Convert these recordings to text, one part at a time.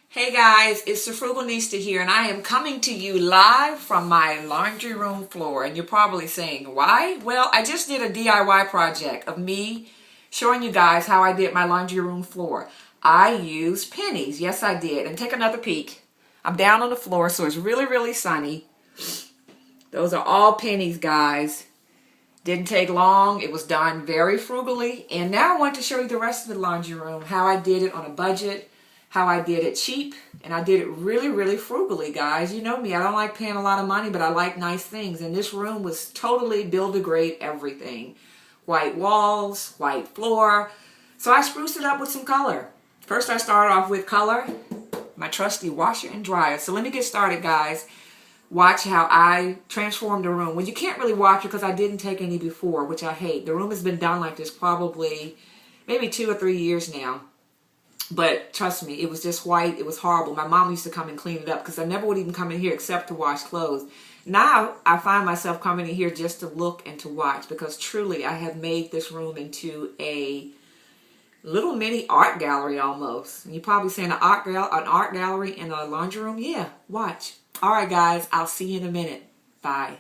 Hey guys, it's the Frugalista here, and I am coming to you live from my laundry room floor. And you're probably saying, why? Well, I just did a DIY project of me showing you guys how I did my laundry room floor. I used pennies. Yes, I did. And take another peek. I'm down on the floor, so it's really, really sunny. Those are all pennies, guys. Didn't take long. It was done very frugally. And now I want to show you the rest of the laundry room, how I did it on a budget, how I did it cheap, and I did it really, really frugally, guys. You know me, I don't like paying a lot of money, but I like nice things. And this room was totally Build-A-Great everything. White walls, white floor. So I spruced it up with some color. First I started off with color, my trusty washer and dryer. So let me get started, guys. Watch how I transformed the room. Well, you can't really watch it because I didn't take any before, which I hate. The room has been done like this probably maybe 2 or 3 years now. But trust me, it was just white. It was horrible. My mom used to come and clean it up because I never would even come in here except to wash clothes. Now I find myself coming in here just to look and to watch because truly I have made this room into a little mini art gallery almost. And you're probably saying an art gallery in a laundry room? Yeah, watch. All right, guys, I'll see you in a minute. Bye.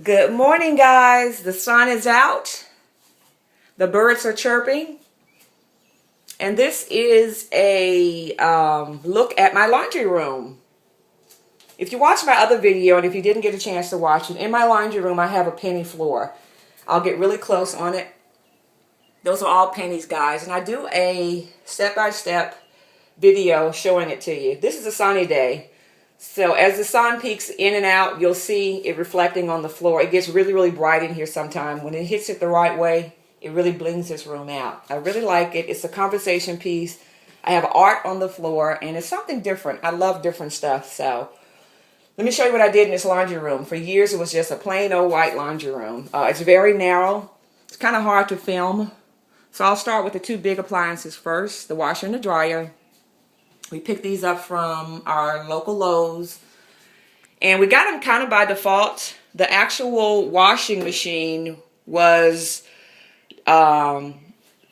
Good morning, guys. The sun is out. The birds are chirping. And this is a look at my laundry room. If you watched my other video, and if you didn't get a chance to watch it, in my laundry room I have a penny floor. I'll get really close on it. Those are all pennies, guys. And I do a step-by-step video showing it to you. This is a sunny day. So as the sun peeks in and out, you'll see it reflecting on the floor. It gets really, really bright in here sometime. When it hits it the right way, it really blings this room out. I really like it. It's a conversation piece. I have art on the floor, and it's something different. I love different stuff. So let me show you what I did in this laundry room. For years, it was just a plain old white laundry room. It's very narrow. It's kind of hard to film. So I'll start with the two big appliances first, the washer and the dryer. We picked these up from our local Lowe's. And we got them kind of by default. The actual washing machine was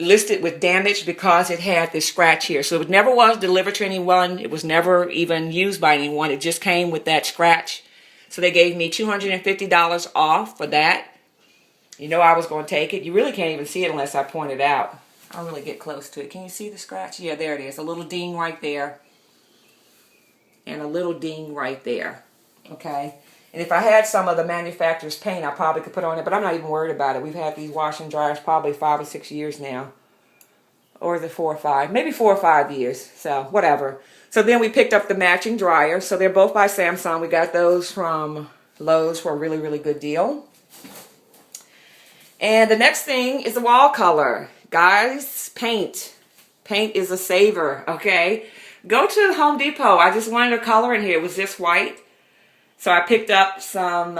listed with damage because it had this scratch here. So it never was delivered to anyone. It was never even used by anyone. It just came with that scratch. So they gave me $250 off for that. You know I was going to take it. You really can't even see it unless I point it out. I'll really get close to it. Can you see the scratch? Yeah, there it is. A little ding right there. And a little ding right there. Okay? And if I had some of the manufacturer's paint, I probably could put on it. But I'm not even worried about it. We've had these washing dryers probably 5 or 6 years now. Or is it 4 or 5? Maybe 4 or 5 years. So, whatever. So then we picked up the matching dryer. So they're both by Samsung. We got those from Lowe's for a really, really good deal. And the next thing is the wall color. Guys, paint. Paint is a saver, okay? Go to Home Depot. I just wanted a color in here. It was just white. So I picked up some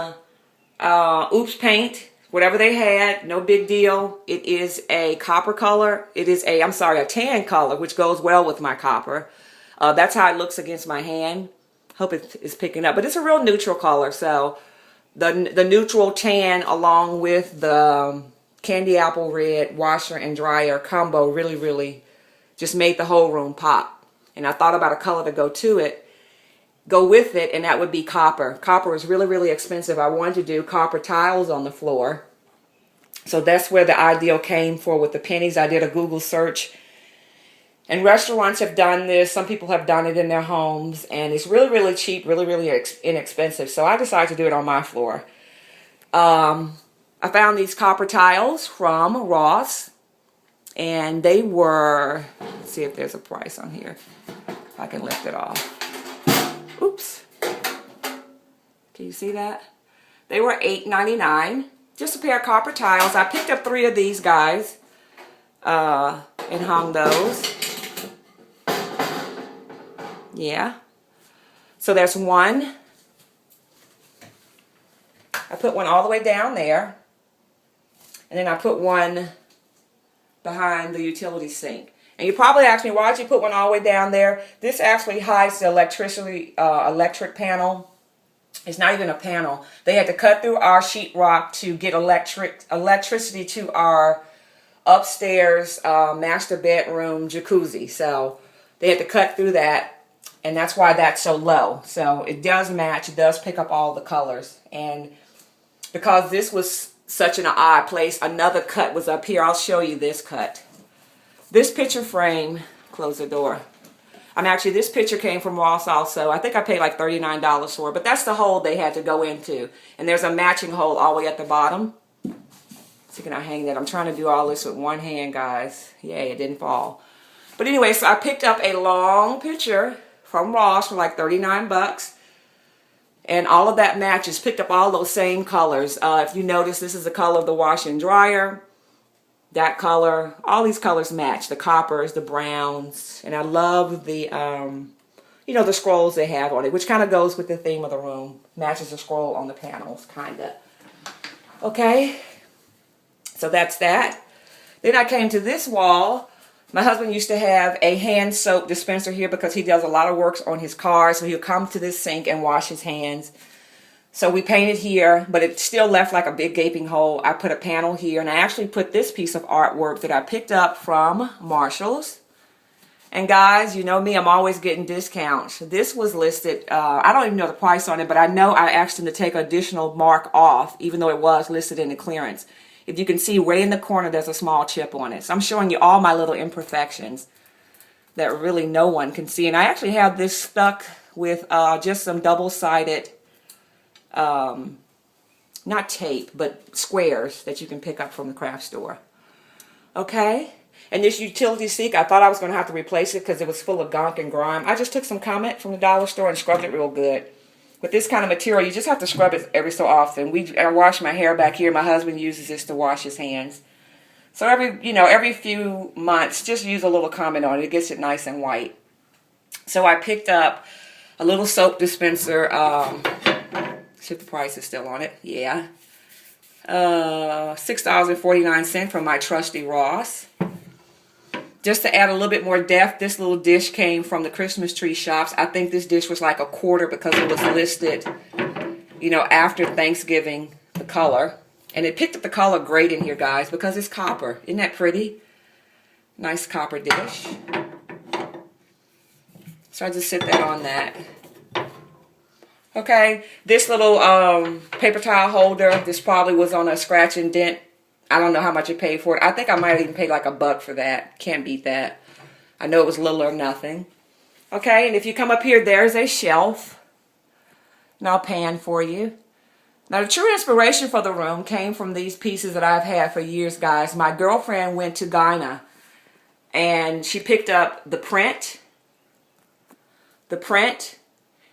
Oops paint. Whatever they had, no big deal. It is a copper color. It is a tan color, which goes well with my copper. That's how it looks against my hand. Hope it is picking up. But it's a real neutral color, so the neutral tan along with the candy apple red washer and dryer combo really, really just made the whole room pop. And I thought about a color to go with it, and that would be copper. Copper is really, really expensive. I wanted to do copper tiles on the floor. So that's where the ideal came for with the pennies. I did a Google search. And restaurants have done this. Some people have done it in their homes. And it's really, really cheap, really, really inexpensive. So I decided to do it on my floor. I found these copper tiles from Ross. And they were, let's see if there's a price on here. If I can lift it off. Oops. Can you see that? They were $8.99. Just a pair of copper tiles. I picked up 3 of these guys. And hung those. Yeah. So there's one. I put one all the way down there. And then I put one behind the utility sink. And you probably ask me, why did you put one all the way down there? This actually hides the electric panel. It's not even a panel. They had to cut through our sheetrock to get electricity to our upstairs master bedroom jacuzzi. So they had to cut through that, and that's why that's so low. So it does match. It does pick up all the colors. And because this was such an odd place, another cut was up here. I'll show you this cut. This picture frame, close the door. Actually, this picture came from Ross also. I think I paid like $39 for it, but that's the hole they had to go into. And there's a matching hole all the way at the bottom. So can I hang that? I'm trying to do all this with one hand, guys. Yay, it didn't fall. But anyway, so I picked up a long picture from Ross for like 39 bucks. And all of that matches. Picked up all those same colors. If you notice, this is the color of the wash and dryer. That color, all these colors match. The coppers, the browns, and I love the, you know, the scrolls they have on it, which kind of goes with the theme of the room. Matches the scroll on the panels, kind of. Okay, so that's that. Then I came to this wall. My husband used to have a hand soap dispenser here because he does a lot of work on his car, so he'll come to this sink and wash his hands. So we painted here, but it still left like a big gaping hole. I put a panel here, and I actually put this piece of artwork that I picked up from Marshall's. And guys, you know me, I'm always getting discounts. This was listed, I don't even know the price on it, but I know I asked them to take additional mark off, even though it was listed in the clearance. If you can see, right in the corner, there's a small chip on it. So I'm showing you all my little imperfections that really no one can see. And I actually have this stuck with just some double-sided not tape, but squares that you can pick up from the craft store. Okay? And this utility sink, I thought I was going to have to replace it because it was full of gunk and grime. I just took some Comet from the dollar store and scrubbed it real good. With this kind of material, you just have to scrub it every so often. I wash my hair back here. My husband uses this to wash his hands. So every few months, just use a little Comet on it. It gets it nice and white. So I picked up a little soap dispenser, see if the price is still on it. Yeah. $6.49 from my trusty Ross. Just to add a little bit more depth, this little dish came from the Christmas tree shops. I think this dish was like $1/4 because it was listed, you know, after Thanksgiving, the color. And it picked up the color great in here, guys, because it's copper. Isn't that pretty? Nice copper dish. So I just sit that on that. Okay, this little paper towel holder, this probably was on a scratch and dent. I don't know how much I paid for it. I think I might have even paid like $1 for that. Can't beat that. I know it was little or nothing. Okay, and if you come up here, there's a shelf. And I'll pan for you. Now, the true inspiration for the room came from these pieces that I've had for years, guys. My girlfriend went to Guyana, and she picked up the print,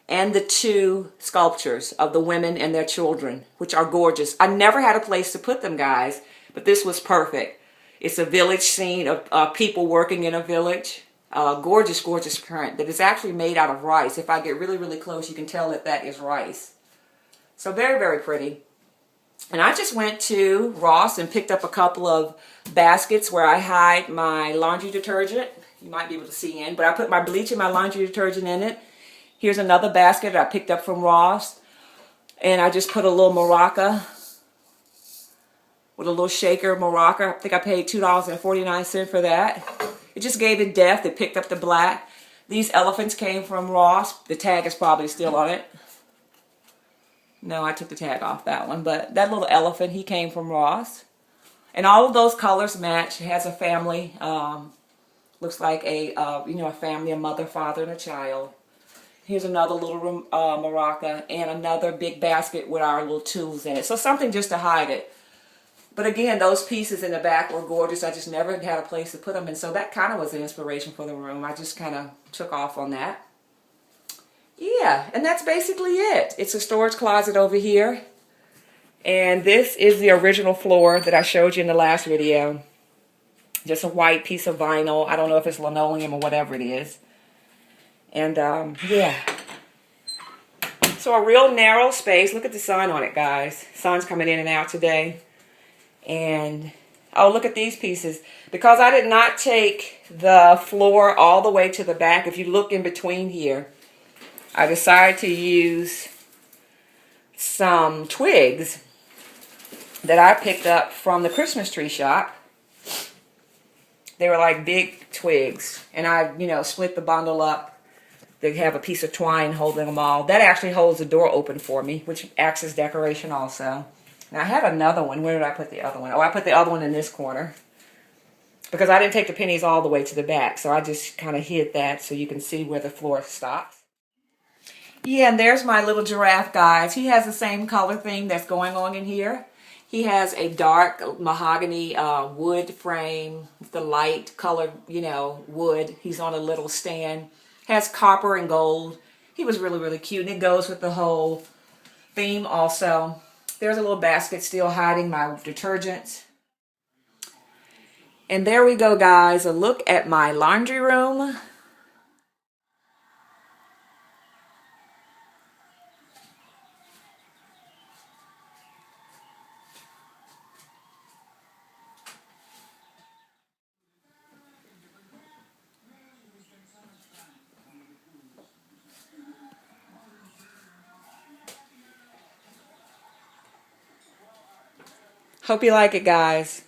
and the 2 sculptures of the women and their children, which are gorgeous. I never had a place to put them, guys, but this was perfect. It's a village scene of people working in a village. Gorgeous, gorgeous print that is actually made out of rice. If I get really, really close, you can tell that that is rice. So very, very pretty. And I just went to Ross and picked up a couple of baskets where I hide my laundry detergent. You might be able to see in, but I put my bleach and my laundry detergent in it. Here's another basket I picked up from Ross. And I just put a little maraca with a little shaker maraca. I think I paid $2.49 for that. It just gave it depth. It picked up the black. These elephants came from Ross. The tag is probably still on it. No, I took the tag off that one. But that little elephant, he came from Ross. And all of those colors match. It has a family. Looks like a family, a mother, father, and a child. Here's another little maraca and another big basket with our little tools in it. So something just to hide it. But again, those pieces in the back were gorgeous. I just never had a place to put them in. So that kind of was an inspiration for the room. I just kind of took off on that. Yeah, and that's basically it. It's a storage closet over here. And this is the original floor that I showed you in the last video. Just a white piece of vinyl. I don't know if it's linoleum or whatever it is. And, yeah. So a real narrow space. Look at the sun on it, guys. Sun's coming in and out today. And, oh, look at these pieces. Because I did not take the floor all the way to the back, if you look in between here, I decided to use some twigs that I picked up from the Christmas tree shop. They were like big twigs. And I, split the bundle up. They have a piece of twine holding them all. That actually holds the door open for me, which acts as decoration also. Now I had another one. Where did I put the other one? Oh, I put the other one in this corner. Because I didn't take the pennies all the way to the back. So I just kind of hid that so you can see where the floor stops. Yeah, and there's my little giraffe, guys. He has the same color thing that's going on in here. He has a dark mahogany wood frame, the light colored, wood. He's on a little stand. Has copper and gold. He was really, really cute. And it goes with the whole theme also. There's a little basket still hiding my detergents. And there we go, guys. A look at my laundry room. Hope you like it, guys.